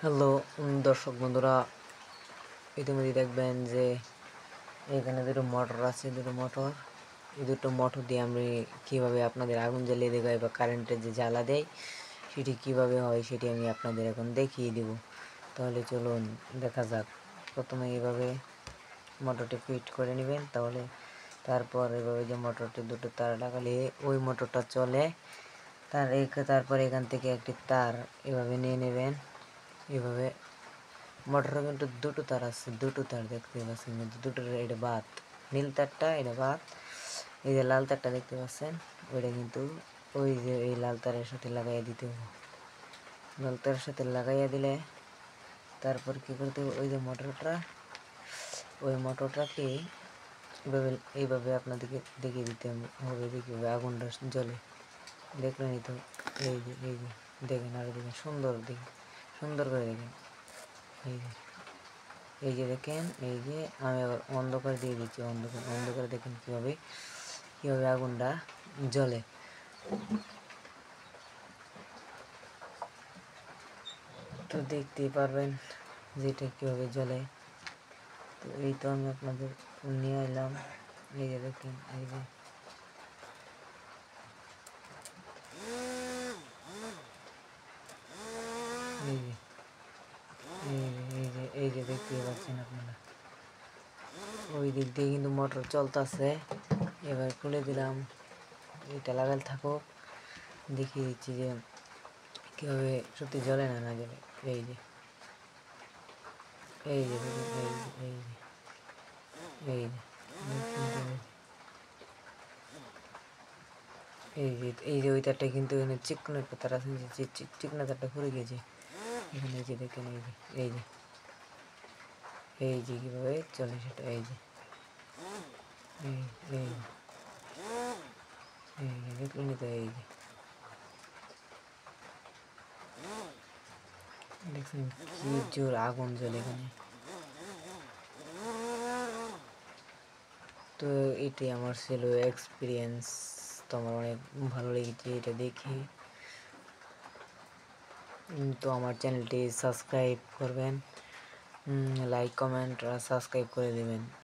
Hello দর্শক বন্ধুরা, ইতিমধ্যে দেখবেন যে এখানে দুটো মোটর আছে। এই দুটো মোটর দিয়ে আমি কীভাবে আপনাদের আগুন জ্বালিয়ে দেখাই বা কারেন্টের যে জ্বালা দেয় সেটি কিভাবে হয় সেটি আমি আপনাদের এখন দেখিয়ে দেব। তাহলে চলুন দেখা যাক। প্রথমে এইভাবে মোটরটি ফিট করে নেবেন, তারপর এভাবে যে মোটরটি দুটো তার লাগালে ওই মোটরটা চলে। তারপর এখান থেকে একটি তার এভাবে নিয়ে নেবেন। এভাবে মোটরের কিন্তু দুটো তার আছে, দুটো তার দেখতে পাচ্ছেন, কিন্তু দুটোর এটা বাদ, নীল তারটা এটা বাদ। এই যে লাল তারটা দেখতে পাচ্ছেন, ওইটা কিন্তু ওই যে এই লাল তারের সাথে লাগাইয়া দিতে হবে। লাল তারের সাথে লাগাইয়া দিলে তারপর কী করতে হবে, ওই যে মোটরটাকে এইভাবে আপনাদেরকে দেখিয়ে দিতে হবে যে কীভাবে আগুনটা জ্বলে। দেখলেনই তো, এই যে দেখেন, আরো দেখেন, সুন্দর করে দেখেন। এই যে দেখেন, এই যে আমি আবার অন্ধকার দিয়ে দিচ্ছি, অন্ধকার দেখেন কীভাবে আগুনটা জ্বলে। তো দেখতেই পারবেন যে এটা কীভাবে জ্বলে। তো এই তো আমি আপনাদের নিয়ে এলাম। এই যে দেখেন, এই যে এই যে দেখতেই পাচ্ছেন আপনারা, ওই দিক দিয়ে কিন্তু মোটর চলতেছে। এবার খুলে দিলাম, এটা লাগাল থাকুক, দেখিয়ে দিচ্ছি যে কীভাবে সত্যি জ্বলে না জ্বলে। এই যে এই যে এই যে এই যে ওই তারটা কিন্তু এখানে চিকনো একটা তার আছে, যে চিকনো তারটা পড়ে গেছে এখানে। এই যে দেখেন, এই যে কীভাবে চলে সেটা। এই যে দেখলেন তো, এই যে দেখছেন কি জোর আগুন জ্বলে এখানে। তো এটাই আমার ছিল এক্সপিরিয়েন্স। তো আমার অনেক ভালো লেগেছে এটা দেখে। তো আমার চ্যানেলটি সাবস্ক্রাইব করবেন, লাইক কমেন্ট আর সাবস্ক্রাইব করে দেবেন।